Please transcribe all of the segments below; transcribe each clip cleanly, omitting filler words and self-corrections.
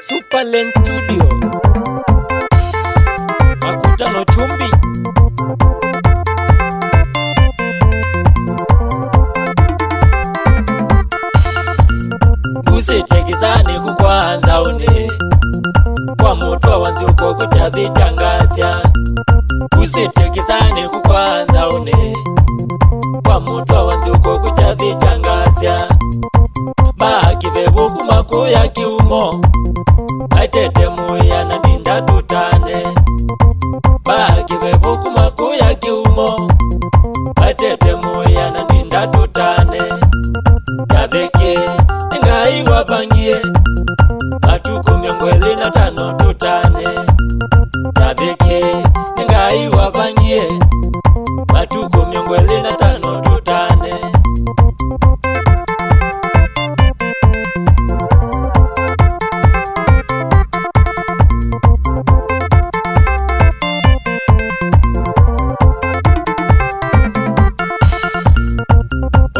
Superland Studio, Makutano Chumbi. Usitekizane kukwanza une kwa mutwa wanzi uko kutavitangasya. Usitekizane kukwanza une kwa mutwa wanzi uko kutavitangasya. Bakive buku makuya kiumo atete muya na dinda tutane. Bakive buku makuya kiumo atete muya na dinda tutane. Yaveke ngai wapangie matuku 25 tutane. Yaveke ngai wapangie matuku 25 tutane.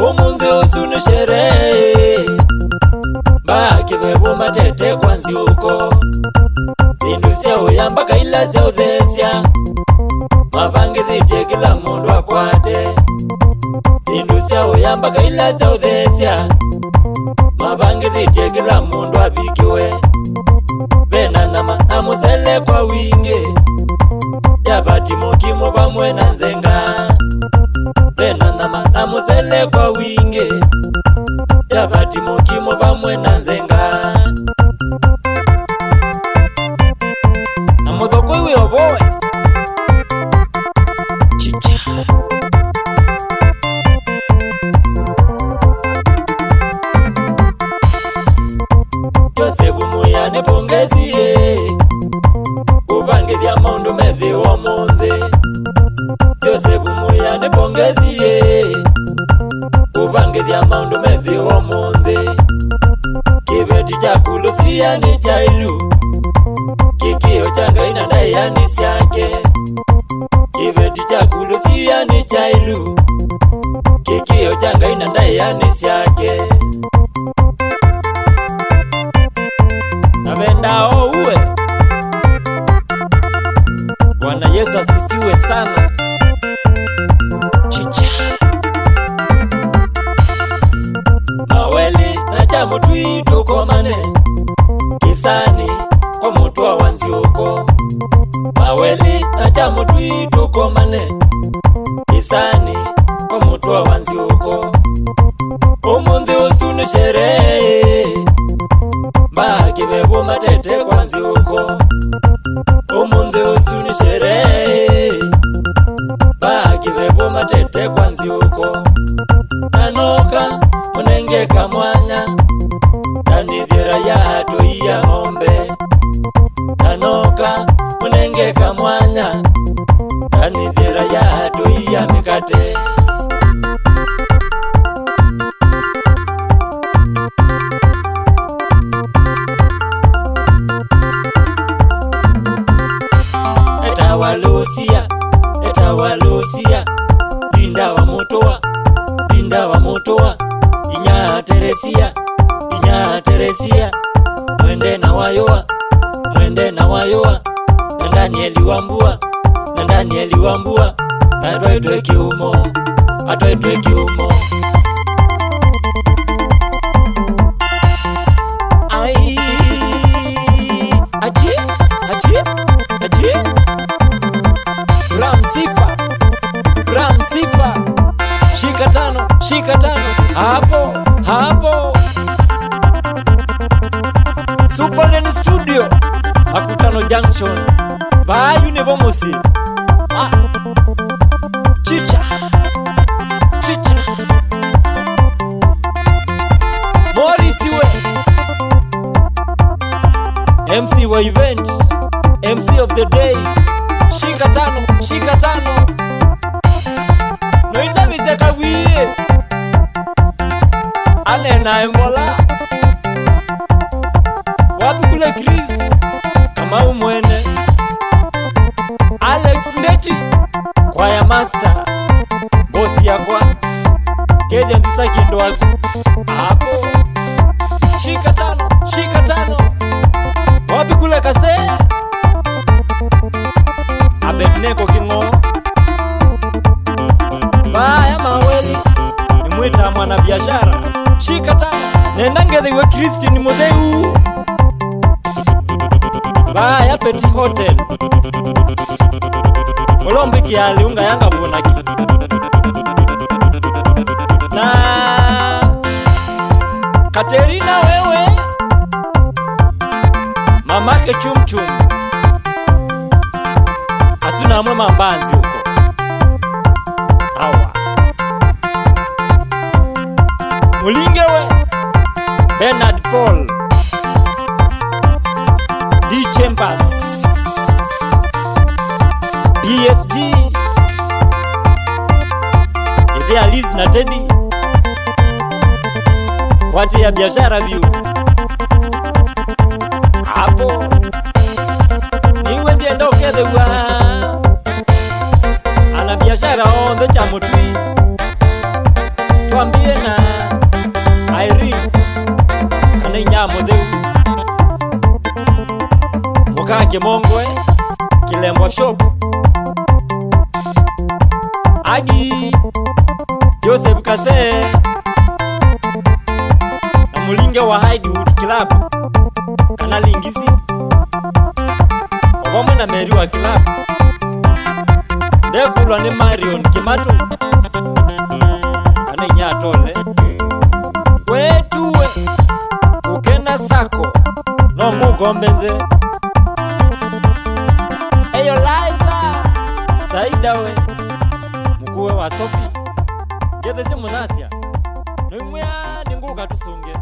Omunzi usunu sherehe bakive bumatete kwanzi uko. Indusya uyambaka ila sya uthesya mapangi thitye kila mundu akwate. Indusya uyambaka ila sya uthesya mapangi thitye kila mundu abikiwe. Bena nama na musele kwa wingi yapati mukimo pamwe na nzenga. Bena nama na musele kwa wingi yapati mukimo pamwe na nzenga. Na muthoko iwe oboe chicha Josefu muyane pongeziye ubange vya maundu methi wa munthi. Josefu muyane pongeziye ubange vya maundu methi wa munthi. Kibeti cha kulusia ni chailu kikio changa ina ndayani syake. Kibeti cha kulusia ni chailu kikio changa ina ndayani syake. Nabenda uwe Bwana Yesu asifiwe sana. Chicha maweli na chamu tuitukomane kisani kwa mutwa wanzi uko. Maweli na chamu tuitukomane kisani kwa mutwa wanzi uko. Omunzi usunu sherehe bakive bumatete kwanzi uko. Omunzi usunu sherehe bakive bumatete kwanzi uko. Nanoka munengeka mwanya nanithira ya hato iya ng'ombe. Nanoka munengeka mwanya nanithira ya hato iya mikate. Etawalusia linda wa mutoa inya teresia mwende na wayoa na Danieli wambua atwaitwe kiumo. Ai achi Ramsifa shika tano hapo. Superland Studio, Makutano Junction, Vayu Nevomosi. Chicha Morisiwe MC wa event, MC of the day. Shika tano Noinda vizeka viye Alena Emola wapi kule Chris kama umwene Alex Ndeti kwaya master bosi yakwa Kenya nzisa kindo wako hapo. Shika tano nenda ngethiwe Christine Mutheu baya Peti Hotel Olombi aliunga yanga bunaki na Katerina wewe mamake chumchum asuna mwe mambanzi huko hawa Mulingewe Bernard Paul D Chambers PSG Ivia Liz na Teddy Kwati ya biashara view hapo niwe ndiye ndokethewa ana biashara ondo cha mutui twambie na Irene kana inya Mutheu Mukage Mongwe Kilembo Shop Agi Joseph Kase na Mulinge wa Hidewood Club kana Lingisi wamwe na Meri wa Club Dekulwa ni Marion Kimatu kana inya Tole wetuwe ukenda sako nombu gombenze eyo Liza Saida we mukuwe wa Sophie ngethese munasya nimwe ninguruka tusunge